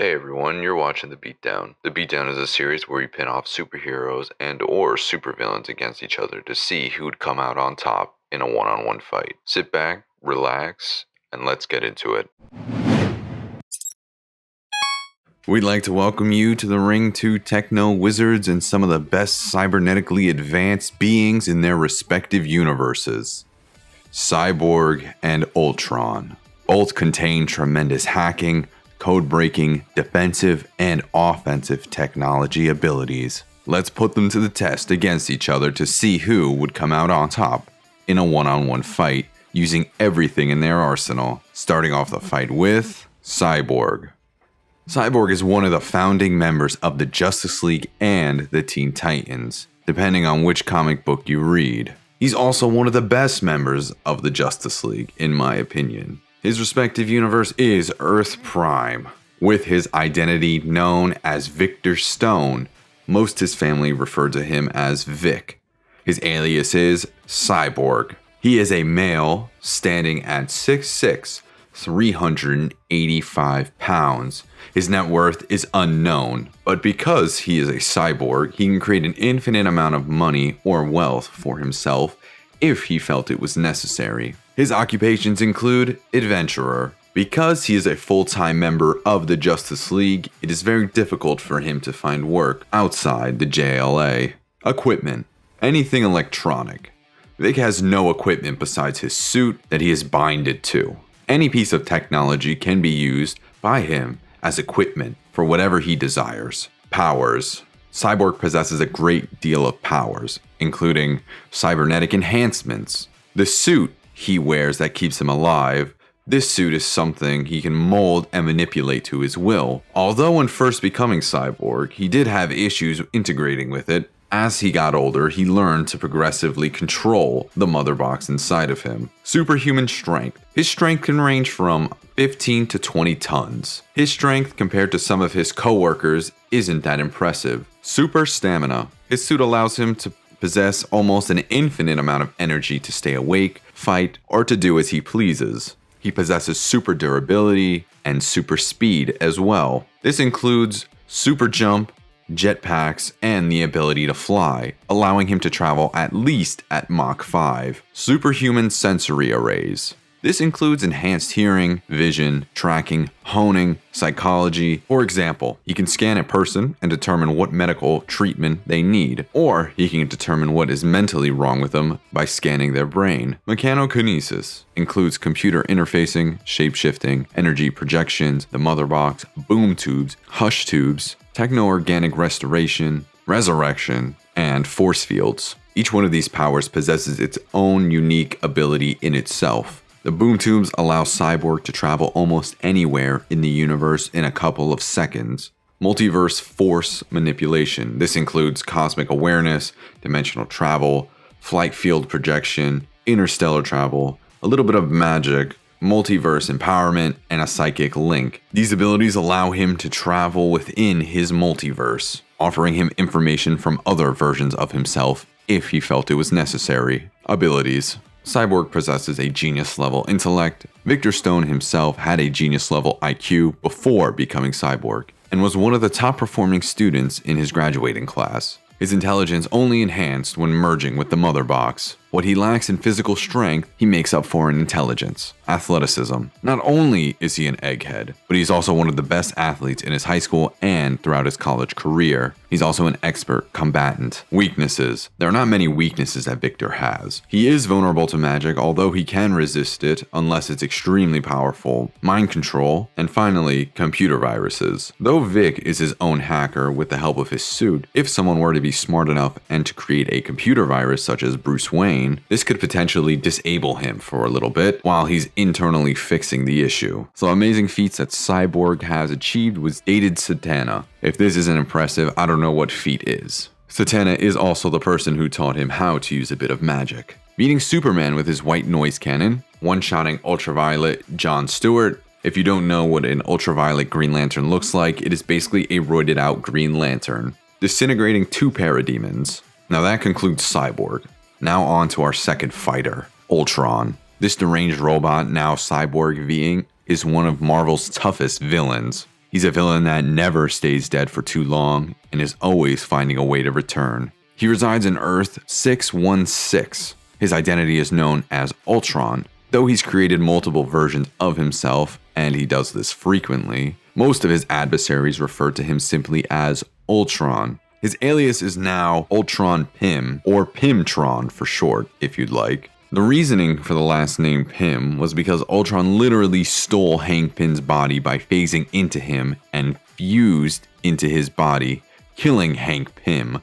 Hey everyone, you're watching The Beatdown. The Beatdown is a series where we pin off superheroes and or supervillains against each other to see who'd come out on top in a one-on-one fight. Sit back, relax, and let's get into it. We'd like to welcome you to the ring two techno wizards and some of the best cybernetically advanced beings in their respective universes. Cyborg and Ultron. Both contain tremendous hacking, code-breaking, defensive, and offensive technology abilities. Let's put them to the test against each other to see who would come out on top in a one-on-one fight using everything in their arsenal, starting off the fight with Cyborg. Cyborg is one of the founding members of the Justice League and the Teen Titans, depending on which comic book you read. He's also one of the best members of the Justice League, in my opinion. His respective universe is Earth Prime, with his identity known as Victor Stone. Most his family refer to him as Vic. His alias is Cyborg. He is a male standing at 6'6", 385 pounds. His net worth is unknown, but because he is a cyborg, he can create an infinite amount of money or wealth for himself if he felt it was necessary. His occupations include adventurer. Because he is a full-time member of the Justice League, it is very difficult for him to find work outside the JLA. Equipment. Anything electronic. Vic has no equipment besides his suit that he is binded to. Any piece of technology can be used by him as equipment for whatever he desires. Powers. Cyborg possesses a great deal of powers, including cybernetic enhancements. The suit he wears that keeps him alive. This suit is something he can mold and manipulate to his will. Although when first becoming Cyborg, he did have issues integrating with it. As he got older, he learned to progressively control the mother box inside of him. Superhuman Strength. His strength can range from 15 to 20 tons. His strength compared to some of his co-workers isn't that impressive. Super Stamina. His suit allows him to possess almost an infinite amount of energy to stay awake, fight, or to do as he pleases. He possesses super durability and super speed as well. This includes super jump, jetpacks, and the ability to fly, allowing him to travel at least at Mach 5. Superhuman sensory arrays. This includes enhanced hearing, vision, tracking, honing, psychology. For example, he can scan a person and determine what medical treatment they need, or he can determine what is mentally wrong with them by scanning their brain. Mechanokinesis includes computer interfacing, shape-shifting, energy projections, the mother box, boom tubes, hush tubes, techno-organic restoration, resurrection, and force fields. Each one of these powers possesses its own unique ability in itself. The boom tubes allow Cyborg to travel almost anywhere in the universe in a couple of seconds. Multiverse force manipulation. This includes cosmic awareness, dimensional travel, flight field projection, interstellar travel, a little bit of magic, multiverse empowerment, and a psychic link. These abilities allow him to travel within his multiverse, offering him information from other versions of himself if he felt it was necessary. Abilities. Cyborg possesses a genius-level intellect. Victor Stone himself had a genius-level IQ before becoming Cyborg, and was one of the top-performing students in his graduating class. His intelligence only enhanced when merging with the mother box. What he lacks in physical strength, he makes up for in intelligence. Athleticism. Not only is he an egghead, but he's also one of the best athletes in his high school and throughout his college career. He's also an expert combatant. Weaknesses. There are not many weaknesses that Victor has. He is vulnerable to magic, although he can resist it unless it's extremely powerful. Mind control. And finally, computer viruses. Though Vic is his own hacker with the help of his suit, if someone were to be smart enough and to create a computer virus such as Bruce Wayne, this could potentially disable him for a little bit while he's internally fixing the issue. So amazing feats that Cyborg has achieved was dated Satana. If this isn't impressive, I don't know what feat is. Satana is also the person who taught him how to use a bit of magic. Beating Superman with his white noise cannon, one-shotting Ultraviolet John Stewart. If you don't know what an ultraviolet Green Lantern looks like, it is basically a roided out Green Lantern. Disintegrating two parademons. Now that concludes Cyborg. Now on to our second fighter, Ultron. This deranged robot, now cyborg being, is one of Marvel's toughest villains. He's a villain that never stays dead for too long and is always finding a way to return. He resides in Earth 616. His identity is known as Ultron. Though he's created multiple versions of himself, and he does this frequently, most of his adversaries refer to him simply as Ultron. His alias is now Ultron Pym, or Pymtron for short, if you'd like. The reasoning for the last name Pym was because Ultron literally stole Hank Pym's body by phasing into him and fused into his body, killing Hank Pym.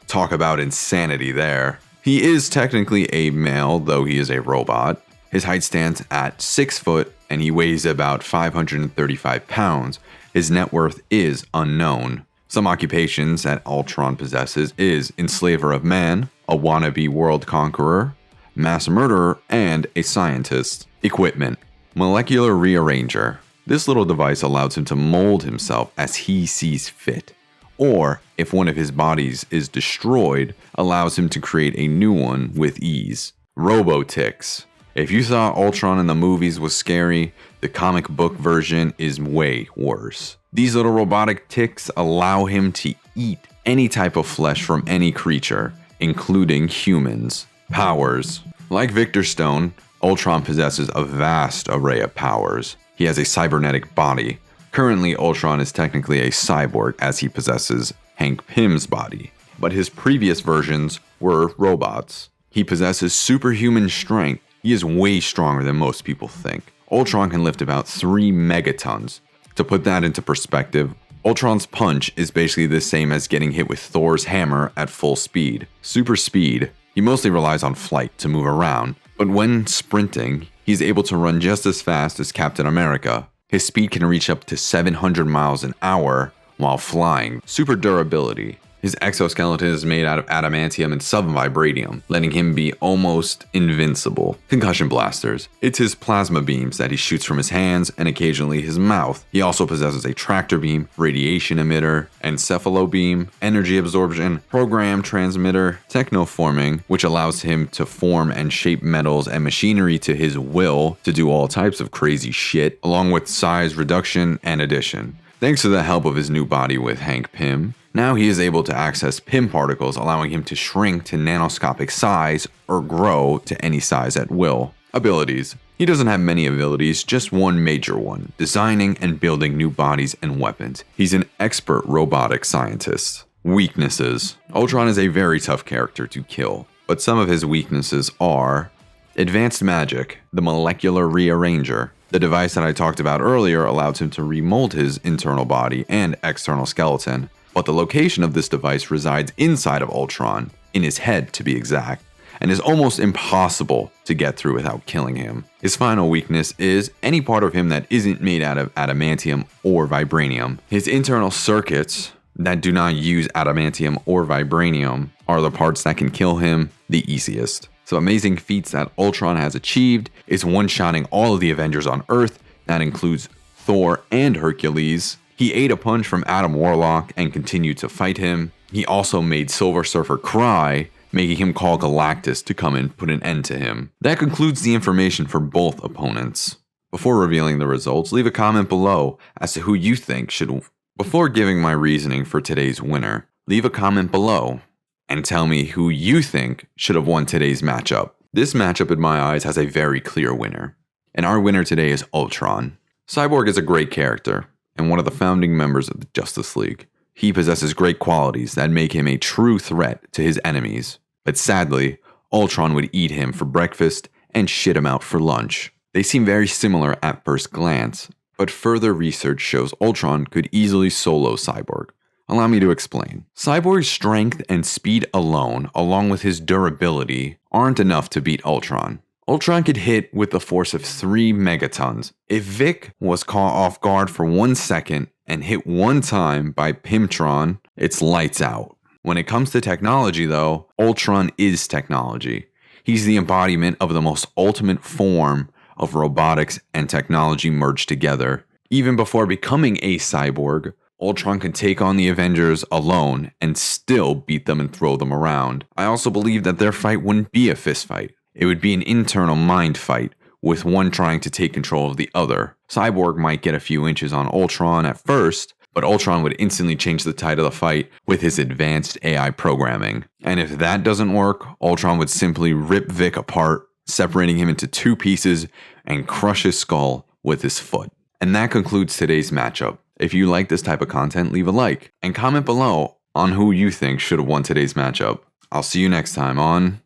Talk about insanity there. He is technically a male, though he is a robot. His height stands at 6 foot and he weighs about 535 pounds. His net worth is unknown. Some occupations that Ultron possesses is enslaver of man, a wannabe world conqueror, mass murderer, and a scientist. Equipment. Molecular rearranger. This little device allows him to mold himself as he sees fit. Or, if one of his bodies is destroyed, allows him to create a new one with ease. Robotics. If you thought Ultron in the movies was scary, the comic book version is way worse. These little robotic ticks allow him to eat any type of flesh from any creature, including humans. Powers. Like Victor Stone, Ultron possesses a vast array of powers. He has a cybernetic body. Currently, Ultron is technically a cyborg as he possesses Hank Pym's body, but his previous versions were robots. He possesses superhuman strength. He is way stronger than most people think. Ultron can lift about 3 megatons. To put that into perspective, Ultron's punch is basically the same as getting hit with Thor's hammer at full speed. Super speed. He mostly relies on flight to move around, but when sprinting, he's able to run just as fast as Captain America. His speed can reach up to 700 miles an hour while flying. Super durability. His exoskeleton is made out of adamantium and subvibranium, letting him be almost invincible. Concussion blasters. It's his plasma beams that he shoots from his hands and occasionally his mouth. He also possesses a tractor beam, radiation emitter, encephalobeam, energy absorption, program transmitter, technoforming, which allows him to form and shape metals and machinery to his will to do all types of crazy shit, along with size reduction and addition. Thanks to the help of his new body with Hank Pym, now he is able to access Pym particles, allowing him to shrink to nanoscopic size or grow to any size at will. Abilities. He doesn't have many abilities, just one major one, designing and building new bodies and weapons. He's an expert robotic scientist. Weaknesses. Ultron is a very tough character to kill, but some of his weaknesses are advanced magic, the molecular rearranger. The device that I talked about earlier allows him to remold his internal body and external skeleton, but the location of this device resides inside of Ultron, in his head to be exact, and is almost impossible to get through without killing him. His final weakness is any part of him that isn't made out of adamantium or vibranium. His internal circuits that do not use adamantium or vibranium are the parts that can kill him the easiest. So amazing feats that Ultron has achieved is one-shotting all of the Avengers on Earth. That includes Thor and Hercules. He ate a punch from Adam Warlock and continued to fight him. He also made Silver Surfer cry, making him call Galactus to come and put an end to him. That concludes the information for both opponents. Before revealing the results, leave a comment below as to who you think should... Before giving my reasoning for today's winner, leave a comment below and tell me who you think should have won today's matchup. This matchup in my eyes has a very clear winner, and our winner today is Ultron. Cyborg is a great character and one of the founding members of the Justice League. He possesses great qualities that make him a true threat to his enemies, but sadly, Ultron would eat him for breakfast and shit him out for lunch. They seem very similar at first glance, but further research shows Ultron could easily solo Cyborg. Allow me to explain. Cyborg's strength and speed alone, along with his durability, aren't enough to beat Ultron. Ultron could hit with the force of 3 megatons. If Vic was caught off guard for 1 second and hit one time by Pymtron, it's lights out. When it comes to technology though, Ultron is technology. He's the embodiment of the most ultimate form of robotics and technology merged together. Even before becoming a cyborg, Ultron can take on the Avengers alone and still beat them and throw them around. I also believe that their fight wouldn't be a fist fight. It would be an internal mind fight, with one trying to take control of the other. Cyborg might get a few inches on Ultron at first, but Ultron would instantly change the tide of the fight with his advanced AI programming. And if that doesn't work, Ultron would simply rip Vic apart, separating him into two pieces and crush his skull with his foot. And that concludes today's matchup. If you like this type of content, leave a like and comment below on who you think should have won today's matchup. I'll see you next time on